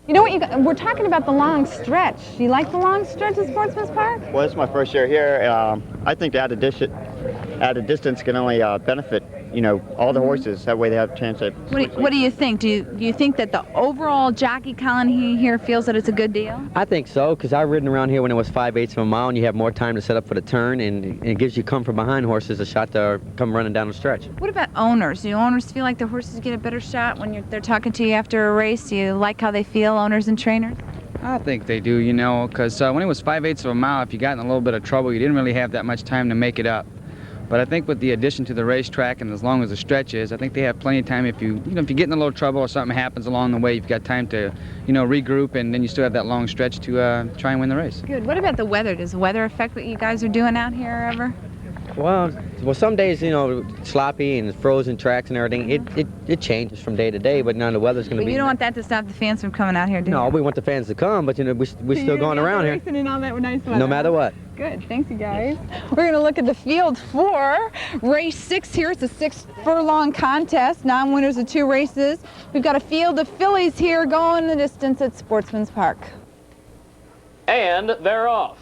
You know what, we're talking about the long stretch. You like the long stretch at Sportsman's Park? Well, it's my first year here. I think the added distance can only benefit, you know, all the horses. That way they have a chance at... What do you think? Do you think that the overall jockey colony here feels that it's a good deal? I think so, because I've ridden around here when it was 5/8 of a mile, and you have more time to set up for the turn, and it gives you come from behind horses a shot to come running down the stretch. What about owners? Do owners feel like the horses get a better shot when they're talking to you after a race? Do you like how they feel, owners and trainers? I think they do, you know, because when it was 5/8 of a mile, if you got in a little bit of trouble, you didn't really have that much time to make it up. But I think with the addition to the racetrack, and as long as the stretch is, I think they have plenty of time. If you get in a little trouble or something happens along the way, you've got time to, regroup, and then you still have that long stretch to try and win the race. Good. What about the weather? Does the weather affect what you guys are doing out here ever? Well, some days, sloppy and frozen tracks and everything, it changes from day to day, but now the weather's going to be... But you don't want that to stop the fans from coming out here, do you? No, we want the fans to come, but, we're still going around here. And all that nice weather. No matter what. Good. Thanks, you guys. We're going to look at the field for race 6 here. It's a 6-furlong contest. Non-winners of 2 races. We've got a field of fillies here going the distance at Sportsman's Park. And they're off.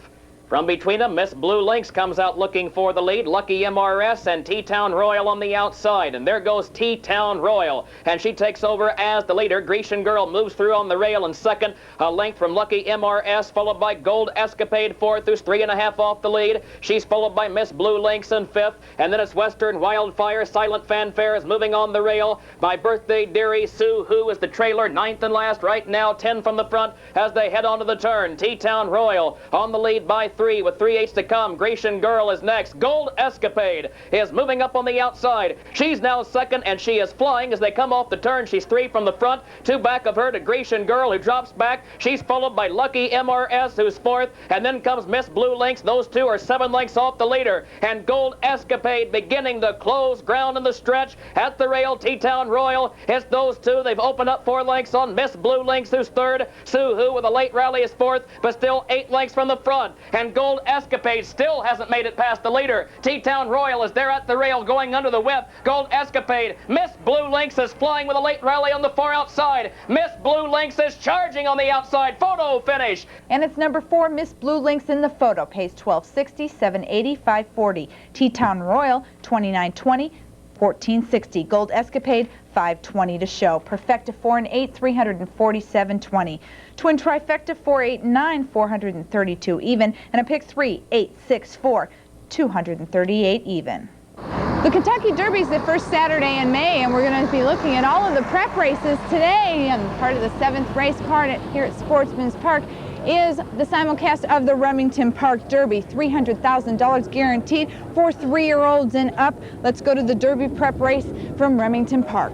From between them, Miss Blue Lynx comes out looking for the lead. Lucky MRS and T-Town Royal on the outside. And there goes T-Town Royal. And she takes over as the leader. Grecian Girl moves through on the rail in second. A length from Lucky MRS, followed by Gold Escapade fourth, who's 3.5 off the lead. She's followed by Miss Blue Lynx in fifth. And then it's Western Wildfire. Silent Fanfare is moving on the rail. My Birthday Dearie Sue Who is the trailer, 9th and last right now. 10 from the front as they head onto the turn. T-Town Royal on the lead by 3 with 3/8 to come. Grecian Girl is next. Gold Escapade is moving up on the outside. She's now second, and she is flying as they come off the turn. She's 3 from the front, 2 back of her to Grecian Girl, who drops back. She's followed by Lucky MRS, who's 4th, and then comes Miss Blue Lynx. Those two are 7 lengths off the leader, and Gold Escapade beginning to close ground in the stretch at the rail. T-Town Royal, it's those two. They've opened up 4 lengths on Miss Blue Lynx, who's 3rd. Sue Who with a late rally is 4th, but still 8 lengths from the front, and Gold Escapade still hasn't made it past the leader. T-Town Royal is there at the rail going under the whip. Gold Escapade. Miss Blue Lynx is flying with a late rally on the far outside. Miss Blue Lynx is charging on the outside. Photo finish. And it's number 4, Miss Blue Lynx in the photo. Pays $12.60, $7.80, $5.40. T-Town Royal, $29.20, $14.60. Gold Escapade, $5.20 to show. Perfecta 4 and 8, $347.20. Twin Trifecta 4, 8, and 9, $432 even. And a pick 3, 8, 6, 4, $238 even. The Kentucky Derby is the first Saturday in May, and we're going to be looking at all of the prep races today. And part of the 7th race card here at Sportsman's Park is the simulcast of the Remington Park Derby. $300,000 guaranteed for 3-year-olds and up. Let's go to the Derby prep race from Remington Park.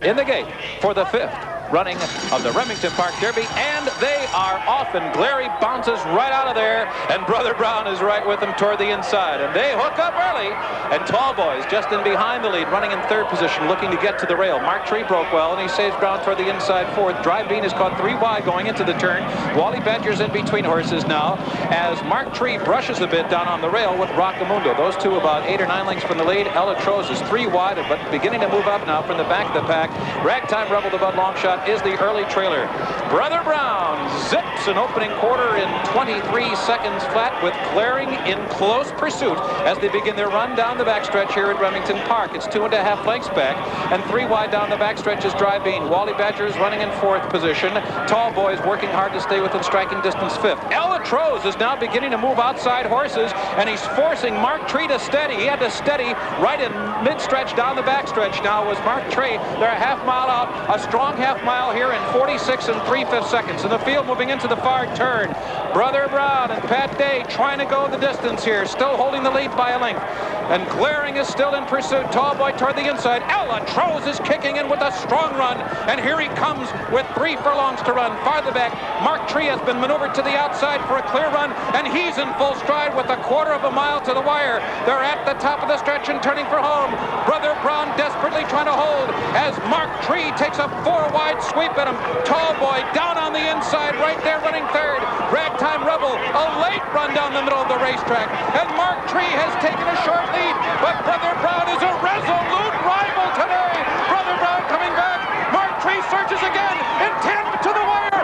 In the gate for the 5th running of the Remington Park Derby, and they are off, and Glary bounces right out of there, and Brother Brown is right with them toward the inside, and they hook up early, and Tall Boy's just in behind the lead, running in 3rd position, looking to get to the rail. Mark Tree broke well, and he saves ground toward the inside 4th. Drive Bean is caught 3 wide going into the turn. Wally Badger's in between horses now, as Mark Tree brushes a bit down on the rail with Rockamundo. Those two about 8 or 9 lengths from the lead. Ella Trose is 3 wide, but beginning to move up now from the back of the pack. Ragtime Rebel, the Bud Longshot, is the early trailer. Brother Brown zips an opening quarter in 23 seconds flat, with Glaring in close pursuit as they begin their run down the backstretch here at Remington Park. It's 2.5 lengths back, and 3 wide down the backstretch is Drive Bean. Wally Badger is running in 4th position. Tall Boy is working hard to stay within striking distance 5th. Ella Trose is now beginning to move outside horses, and he's forcing Mark Tree to steady. He had to steady right in mid-stretch down the backstretch. Now was Mark Tree. They're a half mile out, a strong half mile here in 46 3/5 seconds. In the field moving into the far turn, Brother Brown and Pat Day trying to go the distance here, still holding the lead by a length. And Glaring is still in pursuit. Tall Boy toward the inside. Ella Trose is kicking in with a strong run, and here he comes with 3 furlongs to run. Farther back, Mark Tree has been maneuvered to the outside for a clear run, and he's in full stride with 1/4 mile to the wire. They're at the top of the stretch and turning for home. Brother Brown desperately trying to hold as Mark Tree takes a 4 wide sweep at him. Tall Boy down on the inside, right there running 3rd. Ragtime Rebel, a late run down the middle of the racetrack, and Mark Tree has taken a short lead, but Brother Brown is a resolute rival today. Brother Brown coming back. Mark Tree searches again, intent to the wire,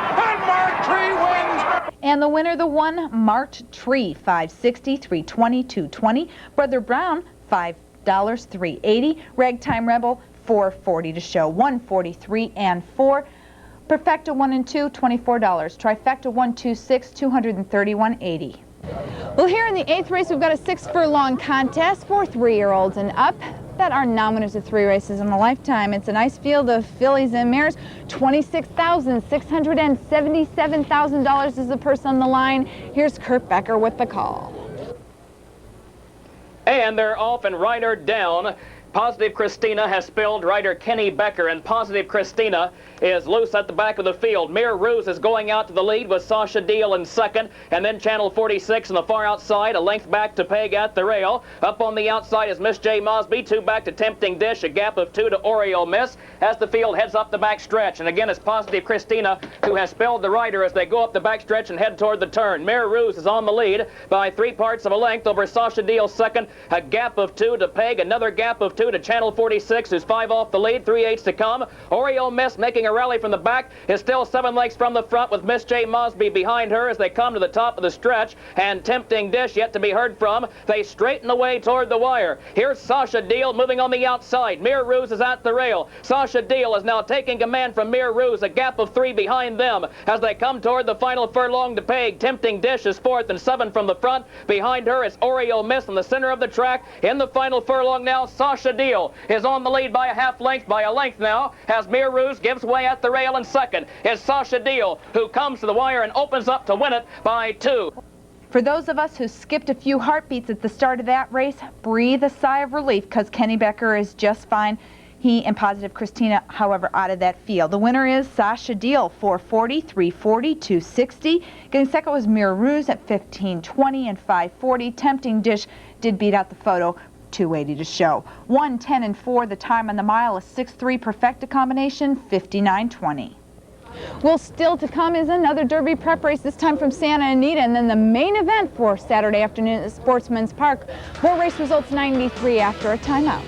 And the winner, the one, Marked Tree, $5.60, $3.20, $2.20. Brother Brown, $5, $3.80. Ragtime Rebel, $4.40 to show, $1.43 and $4. Perfecta 1 and 2, $24. Trifecta 1, 2, 6, $231.80. Well, here in the 8th race, we've got a 6-furlong contest for 3-year-olds and up that are non-winners of 3 races in a lifetime. It's a nice field of fillies and mares. $26,677,000 is the purse on the line. Here's Kurt Becker with the call. And they're off and Rider down. Positive Christina has spilled rider Kenny Becker, and Positive Christina is loose at the back of the field. Mere Ruse is going out to the lead with Sasha Deal in second, and then Channel 46 on the far outside, a length back to Peg at the rail. Up on the outside is Miss J. Mosby, 2 back to Tempting Dish, a gap of 2 to Oreo Miss as the field heads up the back stretch. And again, it's Positive Christina who has spilled the rider as they go up the back stretch and head toward the turn. Mere Ruse is on the lead by 3 parts of a length over Sasha Deal second, a gap of 2 to Peg, another gap of 2 to Channel 46, who's 5 off the lead, 3/8 to come. Oreo Miss making a rally from the back is still 7 lengths from the front with Miss J. Mosby behind her as they come to the top of the stretch, and Tempting Dish yet to be heard from. They straighten away toward the wire. Here's Sasha Deal moving on the outside. Mere Ruse is at the rail. Sasha Deal is now taking command from Mere Ruse, a gap of 3 behind them as they come toward the final furlong to Peg. Tempting Dish is 4th and 7 from the front. Behind her is Oreo Miss in the center of the track. In the final furlong now, Sasha Deal is on the lead by a half length, by a length now, as Mere Ruse gives way at the rail in second. Is Sasha Deal, who comes to the wire and opens up to win it by 2. For those of us who skipped a few heartbeats at the start of that race, breathe a sigh of relief because Kenny Becker is just fine. He and Positive Christina, however, out of that field. The winner is Sasha Deal, $4.40, $3.40, $2.60. Getting second was Mere Ruse at $15.20 and $5.40. Tempting Dish did beat out the photo, $2.80 to show. 1, 10, and 4, the time on the mile, a 6-3 Perfecta combination, $59.20. Well, still to come is another Derby prep race, this time from Santa Anita, and then the main event for Saturday afternoon at Sportsman's Park. More race results 93 after a timeout.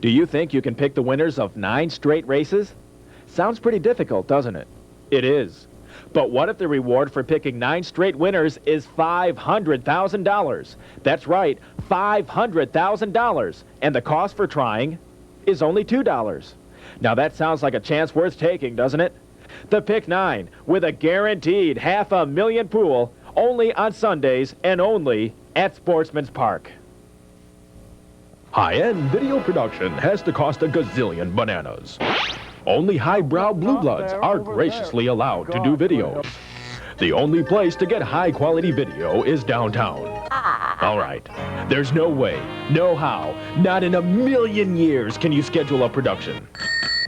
Do you think you can pick the winners of 9 straight races? Sounds pretty difficult, doesn't it? It is. But what if the reward for picking 9 straight winners is $500,000? That's right, $500,000. And the cost for trying is only $2. Now that sounds like a chance worth taking, doesn't it? The Pick 9 with a guaranteed $500,000 pool only on Sundays and only at Sportsman's Park. High-end video production has to cost a gazillion bananas. Only highbrow blue bloods are graciously allowed to do videos. The only place to get high-quality video is downtown. All right, there's no way, no how, not in a million years can you schedule a production.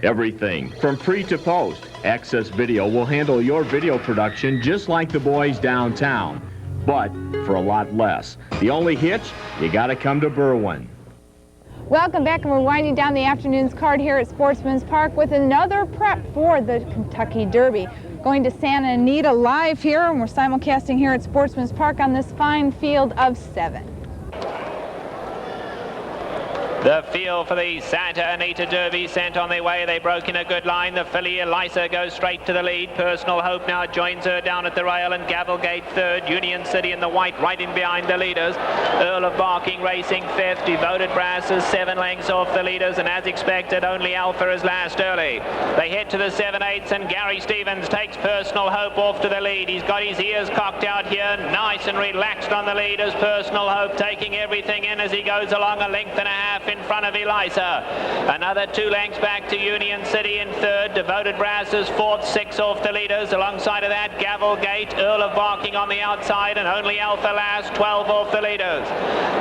Everything from pre to post, Access Video will handle your video production just like the boys downtown, but for a lot less. The only hitch, you gotta come to Berwyn. Welcome back, and we're winding down the afternoon's card here at Sportsman's Park with another prep for the Kentucky Derby. Going to Santa Anita live here, and we're simulcasting here at Sportsman's Park on this fine field of 7. The field for the Santa Anita Derby sent on their way. They broke in a good line. The filly Elisa goes straight to the lead. Personal Hope now joins her down at the rail, and Gavelgate third. Union City in the white right in behind the leaders. Earl of Barking racing fifth. Devoted Brass is 7 lengths off the leaders, and as expected, only Alpha is last early. They head to the 7/8, and Gary Stevens takes Personal Hope off to the lead. He's got his ears cocked out here, nice and relaxed on the lead as Personal Hope taking everything in as he goes along, 1.5 lengths in front of Eliza. Another 2 lengths back to Union City in third. Devoted Brass is fourth, 6 off the leaders. Alongside of that, Gavelgate, Earl of Barking on the outside, and only Alpha Last, 12 off the leaders.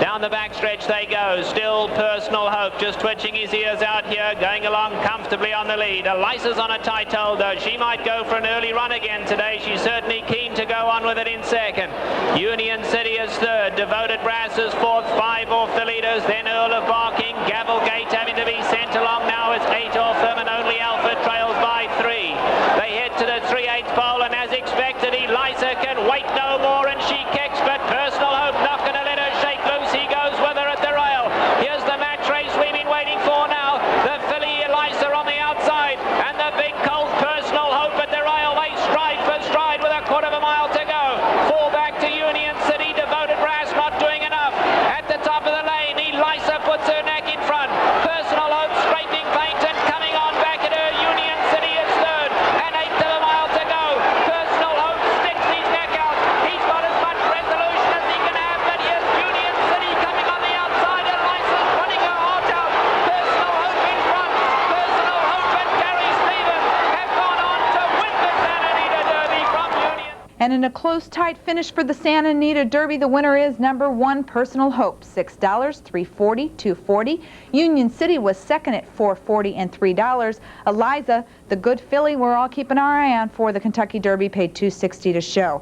Down the backstretch they go. Still Personal Hope, just twitching his ears out here, going along comfortably on the lead. Eliza's on a tight hold though. She might go for an early run again today. She's certainly keen to go on with it in second. Union City is third. Devoted Brass is fourth, 5 off the leaders. Then Earl of Barking. Gavelgate having to be sent along now is 8 off them, and only Alpha trails by 3. They head to the 3/8 pole, and as expected, Eliza can wait no more, and she kicks, but Personal Hope not going to let her shake loose. He goes with her at the rail. Here's the match race we've been waiting for now. The filly Eliza on the outside, and the big colt Personal Hope at the rail. They stride for stride with a quarter of a mile to go. 4 back to Union City. Devoted Brass not doing enough. At the top of the lane, Eliza puts her neck in front. Personal Hope straightening paint and coming on back at her. Union City is third, and 1/8 of a mile to go. Personal Hope sticks his neck out. He's got as much resolution as he can have, but here's Union City coming on the outside. Eliza's running her heart out. Personal Hope in front. Personal Hope and Gary Stevens have gone on to win the Santa Anita Derby from Union. And in a close, tight finish for the Santa Anita Derby, the winner is number 1, Personal Hope, $6, $3.40, $2.40. Union City was second at $4.40 and $3. Eliza, the good filly we're all keeping our eye on for the Kentucky Derby, paid $2.60 to show.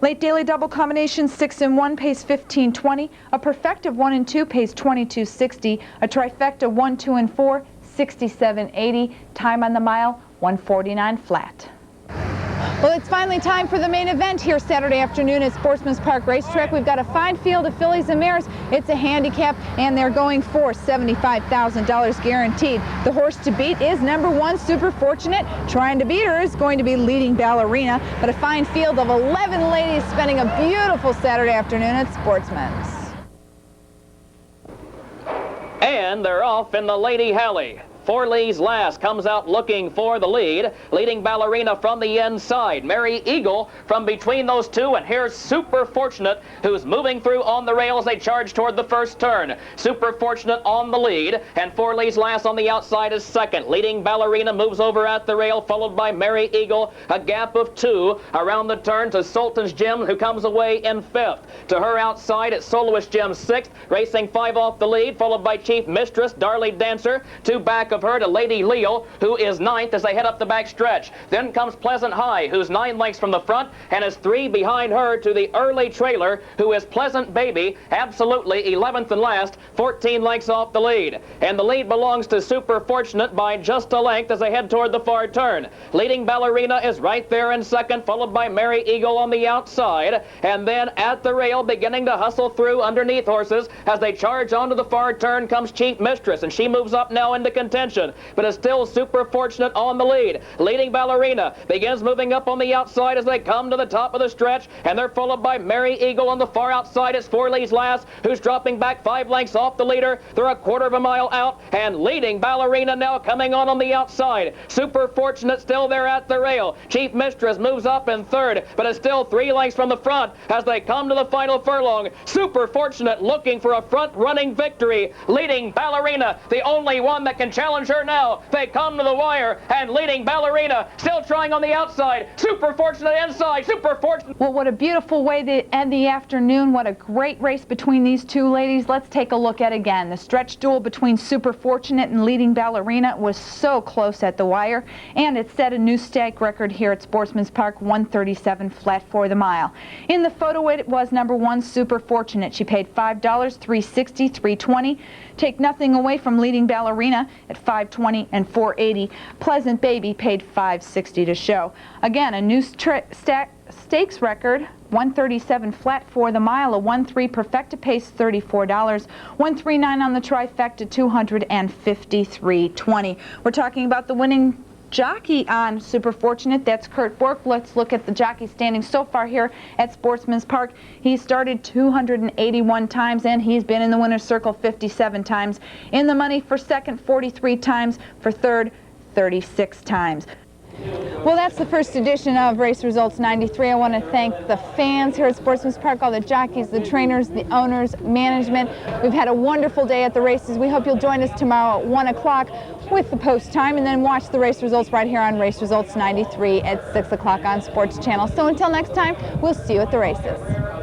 Late daily double combination 6 and 1 pays $15.20. A perfective 1 and 2 pays $22.60. A trifecta 1, 2 and 4 $67.80. Time on the mile 1:49 flat. Well, it's finally time for the main event here Saturday afternoon at Sportsman's Park Racetrack. We've got a fine field of fillies and mares. It's a handicap, and they're going for $75,000 guaranteed. The horse to beat is number 1, Super Fortunate. Trying to beat her is going to be Leading Ballerina, but a fine field of 11 ladies spending a beautiful Saturday afternoon at Sportsman's. And they're off in the Lady Halley. Forley's Last comes out looking for the lead. Leading Ballerina from the inside. Mary Eagle from between those two. And here's Super Fortunate, who's moving through on the rail as they charge toward the first turn. Super Fortunate on the lead. And Forley's Last on the outside is second. Leading Ballerina moves over at the rail, followed by Mary Eagle. A gap of 2 around the turn to Sultan's Gem, who comes away in 5th. To her outside, it's Soloist Gem 6th. Racing 5 off the lead, followed by Chief Mistress, Darley Dancer. 2 back of her to Lady Leo, who is 9th as they head up the back stretch. Then comes Pleasant High, who's 9 lengths from the front, and is 3 behind her to the early trailer, who is Pleasant Baby, absolutely 11th and last, 14 lengths off the lead. And the lead belongs to Super Fortunate by just a length as they head toward the far turn. Leading Ballerina is right there in second, followed by Mary Eagle on the outside. And then at the rail, beginning to hustle through underneath horses as they charge onto the far turn, comes Chief Mistress, and she moves up now into contention, but is still Super Fortunate on the lead. Leading Ballerina begins moving up on the outside as they come to the top of the stretch, and they're followed by Mary Eagle on the far outside. It's Forley's Last, who's dropping back 5 lengths off the leader. They're a quarter of a mile out, and Leading Ballerina now coming on the outside. Super Fortunate still there at the rail. Chief Mistress moves up in third, but is still 3 lengths from the front as they come to the final furlong. Super Fortunate looking for a front-running victory. Leading Ballerina, the only one that can challenge her now. They come to the wire, and Leading Ballerina still trying on the outside. Super Fortunate inside. Super Fortunate. Well, what a beautiful way to end the afternoon. What a great race between these two ladies. Let's take a look at again. The stretch duel between Super Fortunate and Leading Ballerina was so close at the wire, and it set a new stake record here at Sportsman's Park, 137 flat for the mile. In the photo, it was number 1, Super Fortunate. She paid $5, $3.60, $3.20. Take nothing away from Leading Ballerina at $5.20 and $4.80. Pleasant Baby paid $5.60 to show. Again, a new stakes record, 137 flat for the mile. A 1-3 perfecta pays $34. 139 on the trifecta, $253.20. We're talking about the winning jockey on Super Fortunate. That's Kurt Bork. Let's look at the jockey standing so far here at Sportsman's Park. He started 281 times, and he's been in the winner's circle 57 times. In the money for second, 43 times. For third, 36 times. Well, that's the first edition of Race Results 93. I want to thank the fans here at Sportsman's Park, all the jockeys, the trainers, the owners, management. We've had a wonderful day at the races. We hope you'll join us tomorrow at 1 o'clock with the post time, and then watch the race results right here on Race Results 93 at 6 o'clock on Sports Channel. So until next time, we'll see you at the races.